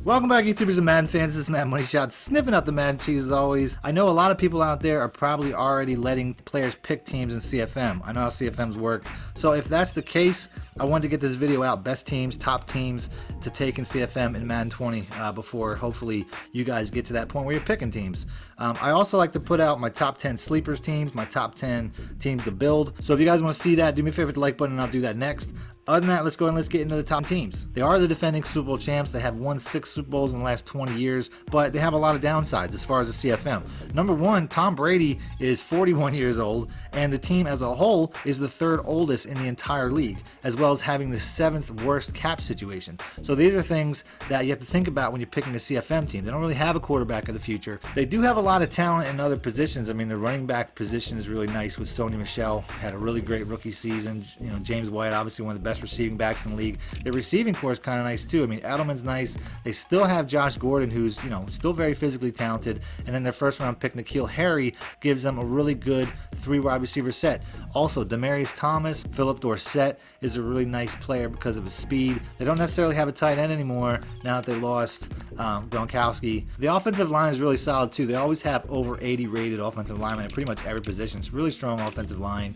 Welcome back, YouTubers and Madden fans. This is Madden Money Shot, sniffing out the Madden cheese as always. I know a lot of people out there are probably already letting players pick teams in CFM. I know how CFMs work. So if that's the case, I wanted to get this video out. Best teams, top teams to take in CFM in Madden 20 before hopefully you guys get to that point where you're picking teams. I also like to put out my top 10 sleepers teams, my top 10 teams to build. So if you guys want to see that, do me a favor with the like button and I'll do that next. Other than that, let's go and let's get into the top teams. They are the defending Super Bowl champs. They have won 6 Super Bowls in the last 20 years, but they have a lot of downsides as far as the CFM. Number one, Tom Brady is 41 years old, and the team as a whole is the 3rd oldest in the entire league, as well as having the 7th worst cap situation. So these are things that you have to think about when you're picking a CFM team. They don't really have a quarterback of the future. They do have a lot of talent in other positions. I mean, the running back position is really nice with Sony Michel. Had a really great rookie season. You know, James White, obviously one of the best receiving backs in the league. Their receiving core is kind of nice too. I mean, Edelman's nice. They still have Josh Gordon, who's, you know, still very physically talented. And then their first round pick, N'Keal Harry, gives them a really good 3 wide receiver set. Also, Demaryius Thomas, Philip Dorsett is a really nice player because of his speed. They don't necessarily have a tight end anymore now that they lost Gronkowski. The offensive line is really solid too. They always have over 80 rated offensive linemen at pretty much every position. It's a really strong offensive line.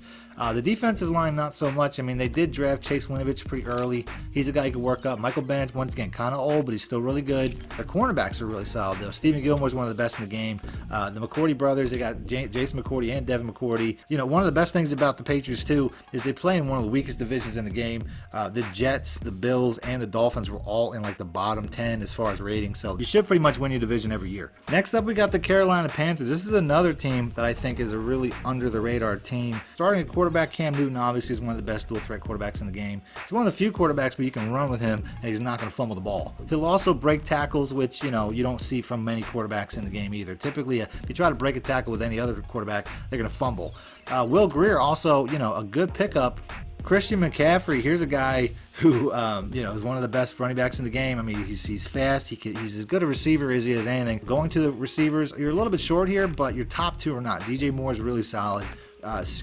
The defensive line, not so much. I mean, they did draft Chase Winovich pretty early. He's a guy who can work up. Michael Bennett, once again, kind of old, but he's still really good. Their cornerbacks are really solid, though. Stephen Gilmore's one of the best in the game. The McCourty brothers, they got Jason McCourty and Devin McCourty. You know, one of the best things about the Patriots, too, is they play in one of the weakest divisions in the game. The Jets, the Bills, and the Dolphins were all in, like, the bottom 10 as far as ratings, so you should pretty much win your division every year. Next up, we got the Carolina Panthers. This is another team that I think is a really under-the-radar team. Starting at quarterback, Cam Newton obviously is one of the best dual-threat quarterbacks in the game. He's one of the few quarterbacks where you can run with him and he's not going to fumble the ball. He'll also break tackles, which, you know, you don't see from many quarterbacks in the game either. Typically, if you try to break a tackle with any other quarterback, they're going to fumble. Will Grier, also, you know, a good pickup. Christian McCaffrey, here's a guy who, you know, is one of the best running backs in the game. I mean, he's fast. He's as good a receiver as he is anything. Going to the receivers, you're a little bit short here, but your top 2 are not. DJ Moore is really solid.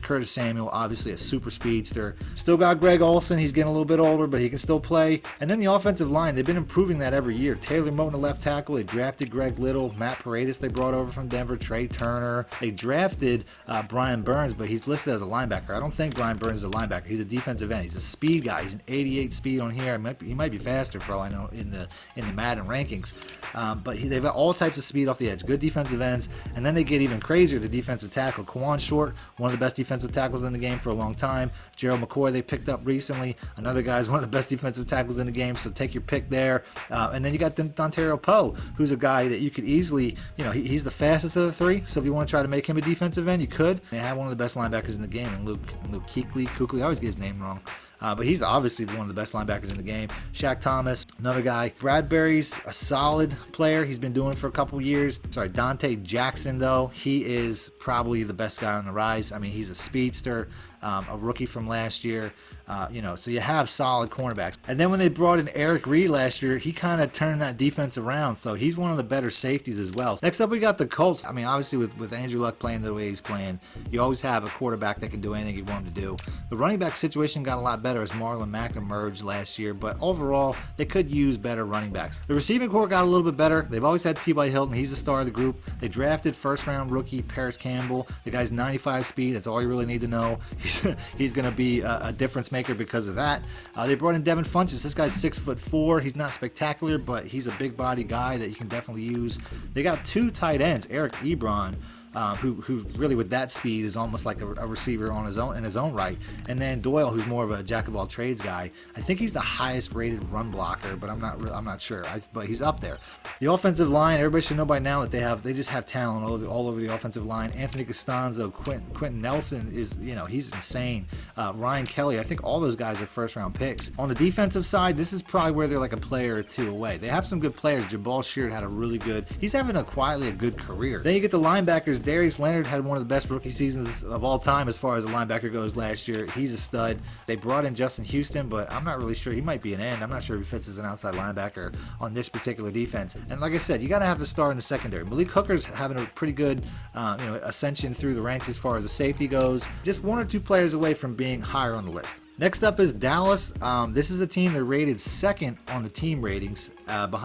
Curtis Samuel, obviously a super speedster. Still got Greg Olsen. He's getting a little bit older, but he can still play. And then the offensive line, they've been improving that every year. Taylor Moton, the left tackle. They drafted Greg Little. Matt Paredes, they brought over from Denver. Trey Turner. They drafted Brian Burns, but he's listed as a linebacker. I don't think Brian Burns is a linebacker. He's a defensive end. He's a speed guy. He's an 88 speed on here. He might be faster for all I know in the Madden rankings. But they've got all types of speed off the edge. Good defensive ends. And then they get even crazier. The defensive tackle, Kawan Short, one of the best defensive tackles in the game for a long time. Gerald McCoy, they picked up recently. Another guy is one of the best defensive tackles in the game, so take your pick there. And then you got Dontario Poe, who's a guy that you could easily, you know, he's the fastest of the 3, so if you want to try to make him a defensive end, you could. They have one of the best linebackers in the game, and Luke Kuechly, I always get his name wrong. But he's obviously one of the best linebackers in the game. Shaq Thomas, another guy. Bradbury's a solid player. He's been doing it for a couple years. Sorry, Dante Jackson, though, he is probably the best guy on the rise. I mean, he's a speedster, a rookie from last year. You know, so you have solid cornerbacks. And then when they brought in Eric Reed last year, he kind of turned that defense around. So he's one of the better safeties as well. Next up, we got the Colts. I mean, obviously with Andrew Luck playing the way he's playing, you always have a quarterback that can do anything you want him to do. The running back situation got a lot better as Marlon Mack emerged last year, but overall, they could use better running backs. The receiving corps got a little bit better. They've always had T.Y. Hilton. He's the star of the group. They drafted first-round rookie Paris Campbell. The guy's 95 speed. That's all you really need to know. He's going to be a difference maker because of that. They brought in Devin Funchess. This guy's 6'4". He's not spectacular, but he's a big body guy that you can definitely use. They got 2 tight ends, Eric Ebron, who really with that speed is almost like a receiver on his own in his own right, and then Doyle, who's more of a jack of all trades guy. I think he's the highest rated run blocker, but I'm not sure. But he's up there. The offensive line, everybody should know by now that they just have talent all over the offensive line. Anthony Costanzo, Quentin Nelson is, you know, he's insane. Ryan Kelly, I think all those guys are first round picks. On the defensive side, this is probably where they're like a player or 2 away. They have some good players. Jabal Sheard had he's having quietly a good career. Then you get the linebackers Darius Leonard had one of the best rookie seasons of all time as far as a linebacker goes last year. He's a stud. They brought in Justin Houston, but I'm not really sure. He might be an end. I'm not sure if he fits as an outside linebacker on this particular defense. And like I said, you got to have a star in the secondary. Malik Hooker's having a pretty good ascension through the ranks as far as the safety goes. Just one or two players away from being higher on the list. Next up is Dallas. This is a team that rated second on the team ratings,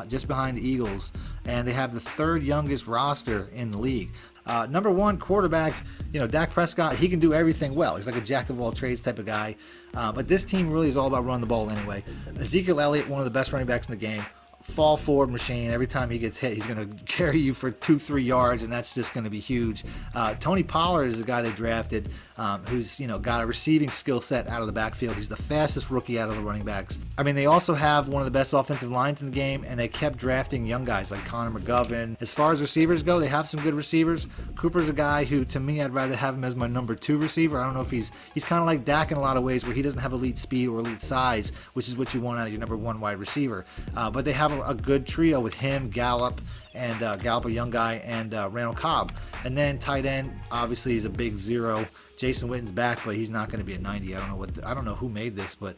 just behind the Eagles, and they have the third youngest roster in the league. Number one quarterback, Dak Prescott, he can do everything well. He's like a jack of all trades type of guy. But this team really is all about running the ball anyway. Ezekiel Elliott, one of the best running backs in the game. Fall forward machine. Every time he gets hit, he's going to carry you for 2-3 yards, and that's just going to be huge. Tony Pollard is the guy they drafted, who's got a receiving skill set out of the backfield. He's the fastest rookie out of the running backs. I mean, they also have one of the best offensive lines in the game, and they kept drafting young guys like Connor McGovern. As far as receivers go, they have some good receivers. Cooper's a guy who, to me, I'd rather have him as my number 2 receiver. I don't know if he's kind of like Dak in a lot of ways, where he doesn't have elite speed or elite size, which is what you want out of your number 1 wide receiver. But they have a good trio with him, Gallup, and Gallup, a young guy, and Randall Cobb. And then tight end, obviously, is a big 0. Jason Witten's back, but he's not going to be a 90. I don't know who made this, but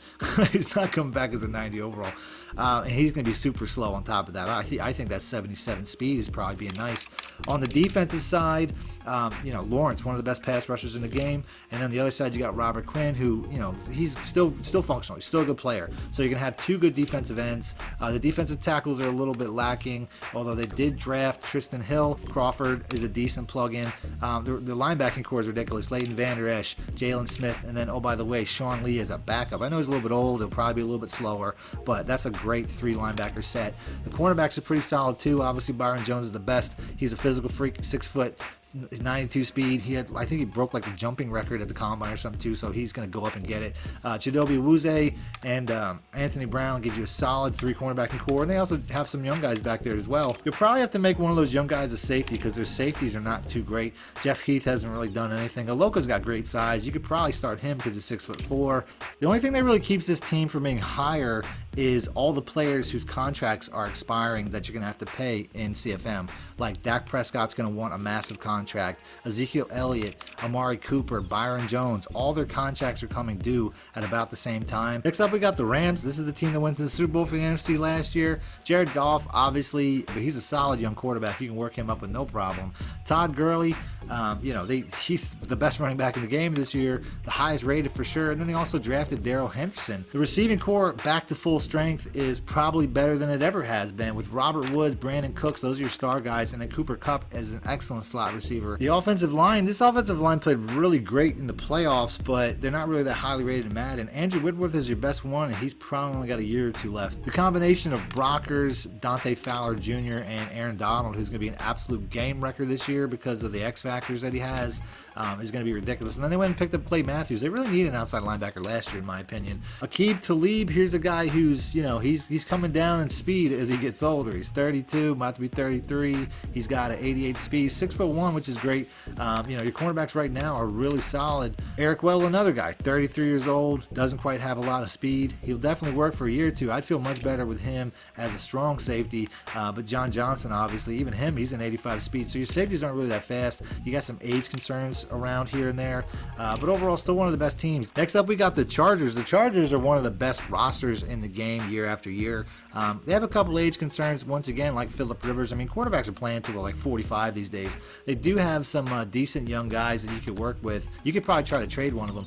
he's not coming back as a 90 overall. And he's going to be super slow on top of that. I think that 77 speed is probably being nice. On the defensive side, Lawrence, one of the best pass rushers in the game. And on the other side, you got Robert Quinn, who, he's still functional. He's still a good player. So you're going to have 2 good defensive ends. The defensive tackles are a little bit lacking, although they did draft Tristan Hill. Crawford is a decent plug-in. The linebacking core is ridiculous. Leighton Vander Esch, Jalen Smith, and then, oh, by the way, Sean Lee is a backup. I know he's a little bit old. He'll probably be a little bit slower, but that's a great 3 linebacker set. The cornerbacks are pretty solid, too. Obviously, Byron Jones is the best. He's a physical freak, 6 foot. 92 speed. I think he broke like the jumping record at the combine or something too, so he's going to go up and get it. Chidobe Awuzie and Anthony Brown gives you a solid 3 cornerbacking core, and they also have some young guys back there as well. You'll probably have to make one of those young guys a safety because their safeties are not too great. Jeff Heath hasn't really done anything. Aloka's got great size. You could probably start him because he's 6'4". The only thing that really keeps this team from being higher is all the players whose contracts are expiring that you're going to have to pay in CFM. Like Dak Prescott's going to want a massive contract. Ezekiel Elliott, Amari Cooper, Byron Jones, all their contracts are coming due at about the same time. Next up, we got the Rams. This is the team that went to the Super Bowl for the NFC last year. Jared Goff, obviously, he's a solid young quarterback. You can work him up with no problem. Todd Gurley, he's the best running back in the game this year, the highest rated for sure. And then they also drafted Darrell Henderson. The receiving core back to full strength is probably better than it ever has been, with Robert Woods, Brandon Cooks, those are your star guys, and then Cooper Kupp as an excellent slot receiver. The offensive line, this offensive line played really great in the playoffs, but they're not really that highly rated in Madden. Andrew Whitworth is your best one, and he's probably only got a year or 2 left. The combination of Brockers, Dante Fowler Jr., and Aaron Donald, who's going to be an absolute game wrecker this year because of the X factors that he has, is going to be ridiculous. And then they went and picked up Clay Matthews. They really needed an outside linebacker last year, in my opinion. Aqib Talib, here's a guy who's, he's coming down in speed as he gets older. He's 32, about to be 33. He's got an 88 speed, 6'1", which is great. Your cornerbacks right now are really solid. Eric Well, another guy, 33 years old, doesn't quite have a lot of speed. He'll definitely work for a year or 2. I'd feel much better with him as a strong safety. But John Johnson, obviously, even him, he's an 85 speed. So your safeties aren't really that fast. You got some age concerns around here and there, but overall still one of the best teams. Next up, we got the Chargers. The Chargers are one of the best rosters in the game year after year. They have a couple age concerns, once again, like Phillip Rivers. I mean, quarterbacks are playing to like 45 these days. They do have some decent young guys that you could work with. You could probably try to trade one of them.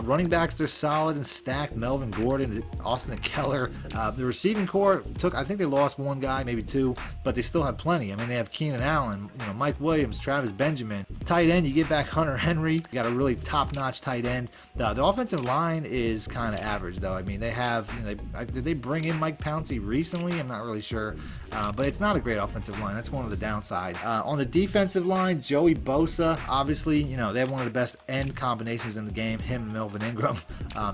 Running backs, they're solid and stacked. Melvin Gordon, Austin Keller. The receiving core I think they lost 1 guy, maybe 2, but they still have plenty. I mean, they have Keenan Allen, Mike Williams, Travis Benjamin. Tight end, you get back Hunter Henry. You got a really top-notch tight end. The offensive line is kind of average, though. I mean, they have, did they bring in Mike Pouncey recently? I'm not really sure, but it's not a great offensive line. That's one of the downsides. On the defensive line, Joey Bosa, obviously, they have one of the best end combinations in the game, him and Melvin Ingram.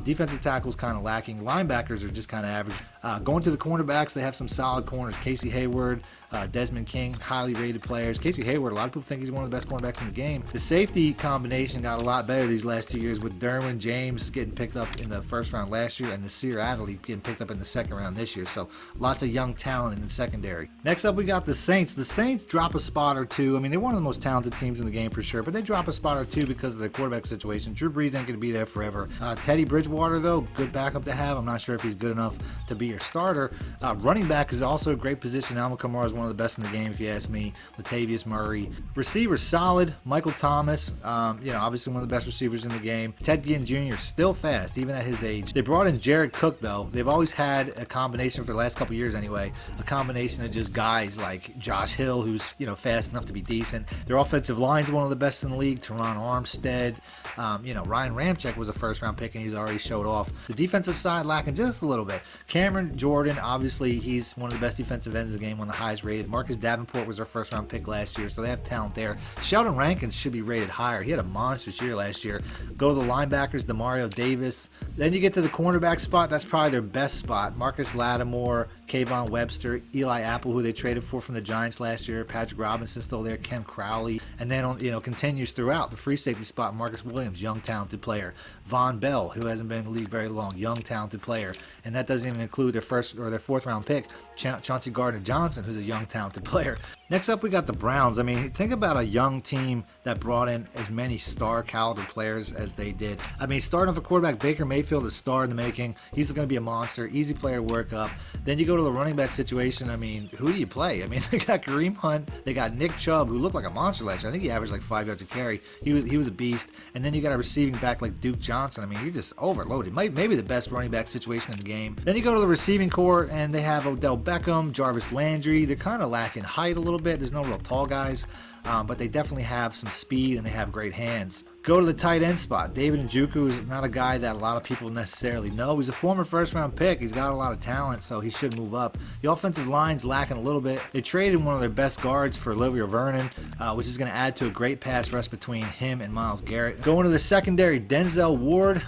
Defensive tackles kind of lacking. Linebackers are just kind of average. Going to the cornerbacks, they have some solid corners. Casey Hayward, Desmond King, highly rated players. Casey Hayward, a lot of people think he's one of the best cornerbacks in the game. The safety combination got a lot better these last 2 years, with Derwin James getting picked up in the first round last year and Nasir Adderley getting picked up in the second round this year. So lots of young talent in the secondary. Next up, we got the Saints. The Saints drop a spot or two. I mean, they're one of the most talented teams in the game for sure, but they drop a spot or two because of their quarterback situation. Drew Brees ain't going to be there forever. Teddy Bridgewater, though, good backup to have. I'm not sure if he's good enough to be your starter. Running back is also a great position. Alvin Kamara is one of the best in the game, if you ask me. Latavius Murray. Receiver solid. Michael Thomas, obviously one of the best receivers in the game. Ted Ginn Jr. still fast, even at his age. They brought in Jared Cook, though. They've always had a combination, for the last couple years anyway, a combination of just guys like Josh Hill, who's fast enough to be decent. Their offensive line's one of the best in the league. Teron Armstead. Ryan Ramczyk was a first-round pick, and he's already showed off. The defensive side lacking just a little bit. Cameron Jordan, obviously, he's one of the best defensive ends of the game, one of the highest rated. Marcus Davenport was their first-round pick last year, so they have talent there. Sheldon Rankins should be rated higher. He had a monstrous year last year. Go to the linebackers, Demario Davis. Then you get to the cornerback spot. That's probably their best spot. Marcus Lattimore, Kayvon Webster, Eli Apple, who they traded for from the Giants last year. Patrick Robinson still there. Ken Crowley. And then, continues throughout. The free safety spot, Marcus Williams, young talented player. Von Bell, who hasn't been in the league very long, young talented player. And that doesn't even include their first or their fourth round pick, Chauncey Gardner-Johnson, who's a young talented player. Next up, we got the Browns. I mean, think about a young team that brought in as many star caliber players as they did. I mean, starting with a quarterback, Baker Mayfield, a star in the making. He's going to be a monster, easy player to work up. Then you go to the running back situation. I mean, who do you play? I mean, they got Kareem Hunt. They got Nick Chubb, who looked like a monster last year. I think he averaged like 5 yards a carry. He was a beast. And then you got a receiving back like Duke Johnson. I mean, you're just overloaded. Maybe the best running back situation in the game. Then you go to the receiving core, and they have Odell Beckham, Jarvis Landry. They're kind of lacking height a little bit. There's no real tall guys, but they definitely have some speed, and they have great hands. Go to the tight end spot. David Njoku is not a guy that a lot of people necessarily know. He's a former first-round pick. He's got a lot of talent, so he should move up. The offensive line's lacking a little bit. They traded one of their best guards for Olivia Vernon, which is going to add to a great pass rush between him and Myles Garrett. Going to the secondary, Denzel Ward.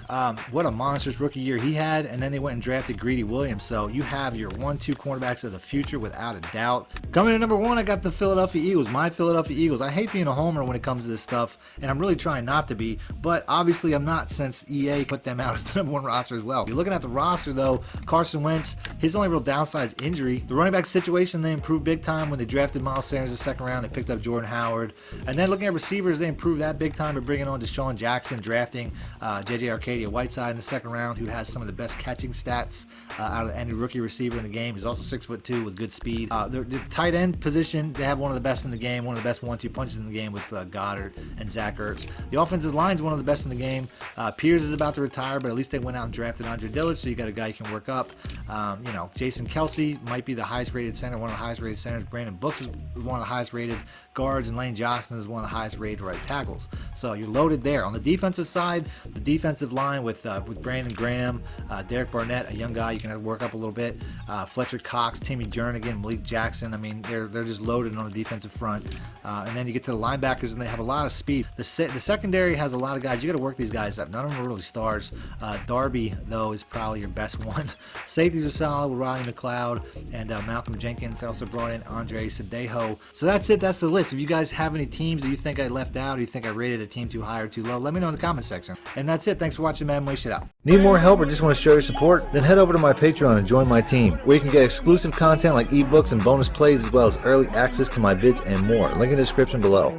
What a monstrous rookie year he had, and then they went and drafted Greedy Williams. So you have your 1-2 cornerbacks of the future without a doubt. Coming in number 1, I got the Philadelphia Eagles. My Philadelphia Eagles. I hate being a homer when it comes to this stuff, and I'm really trying not to be, but obviously I'm not, since EA put them out as the number 1 roster as well. You're looking at the roster though, Carson Wentz, his only real downside is injury. The running back situation, they improved big time when they drafted Miles Sanders in the second round. They picked up Jordan Howard. And then looking at receivers, they improved that big time by bringing on Deshaun Jackson, drafting JJ Arcadia-Whiteside in the second round, who has some of the best catching stats out of any rookie receiver in the game. He's also 6'2" with good speed. The tight end position, they have one of the best in the game, one of the best 1-2 punches in the game with Goddard and Zach Ertz. The offensive line's one of the best in the game. Piers is about to retire, but at least they went out and drafted Andre Dillard, so you got a guy you can work up. Jason Kelsey might be the highest rated center, one of the highest rated centers. Brandon Brooks is one of the highest rated guards, and Lane Johnson is one of the highest rated right tackles. So you're loaded there. On the defensive side, the defensive line with Brandon Graham, Derek Barnett, a young guy you can work up a little bit, Fletcher Cox, Timmy Jernigan, Malik Jackson. I mean, they're just loaded on the defensive front. And then you get to the linebackers, and they have a lot of speed. The secondary has a lot of guys. You got to work these guys up. None of them are really stars. Darby, though, is probably your best one. Safeties are solid with Rodney McLeod and Malcolm Jenkins. They also brought in Andre Sadejo. So that's it. That's the list. If you guys have any teams that you think I left out, or you think I rated a team too high or too low, let me know in the comment section. And that's it. Thanks for watching Madden Money Shot. Need more help or just want to show your support? Then head over to my Patreon and join my team, where you can get exclusive content like ebooks and bonus plays, as well as early access to my vids and more. Link in the description below.